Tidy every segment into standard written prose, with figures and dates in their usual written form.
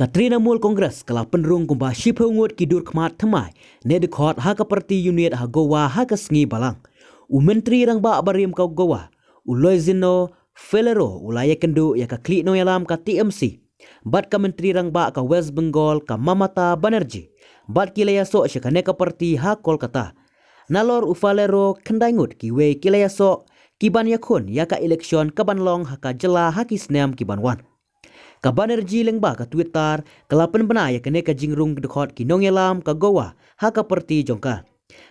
Trinamool Kongres kala penrung kumba shiphengut kidur khmat thamai ne dekhot ha ka parti unit ha Goa ha ka sngi balang. Menteri rang ba barim kau Goa uloizino felero ulaya kendu ya ka kli no yalam ka TMC. Bat ka menteri rang ba ka West Bengal ka Mamata Banerjee. Bat kilaya so shakane ka parti ha Kolkata. Nalor ufalero kendaingut kiwe kilaya so kiban yakun ya ka eleksyon kabanlong ha ka jela ha ki snam kibanwan. Ka Banerjee lengba ka Twitter kalapan benaya kene ka jingrung dekhot ki nong yalam ka Goa ha ka parti jongka.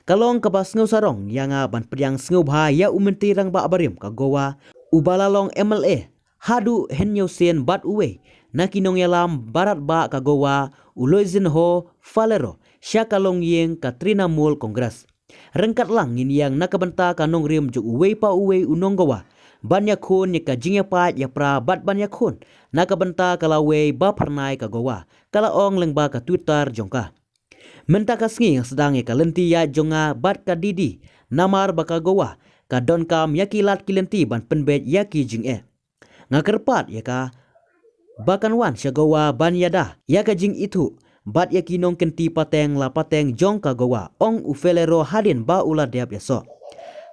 Kalong ka bas ngau sarong yang ban pedyang ngau bha ya menteri rang ba barim ka Goa ubalalong MLA hadu henyo sen bat uwe na ki nong yalam barat ba ka Goa uloizin ho falero syakalong yeng ka Trinamool Kongres. Rengkat lang ngin yang nakabenta ka nong rim ju uwe pa uwe unong Goa. Banyak kun ya ka jingya pat ya pra bat banyak kun nakabenta kalawe ba pernai ka Goa kala ong lengba ka Twitter jongka. Menta ka sngi yang sedang ya ka lenti ya jonga bat ka didi namar ba ka Goa ka donkam ya kilat kilenti ban penbet ya ki jing ngakerpat ya ka bakan wan sya Goa ban yada ya ka jing itu bat ya kinong kenti pateng la pateng jong ka Goa ong ufelero hadin ba ula deap ya so.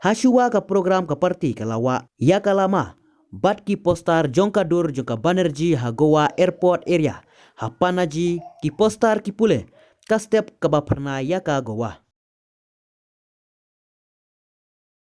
Hasuwa ka program ka parti kalawa ya kalama bat ki postar jongka dur jongka Banerjee ha Goa airport area ha panaji ki postar ki pule ka step ka ba pernah ya ka Goa.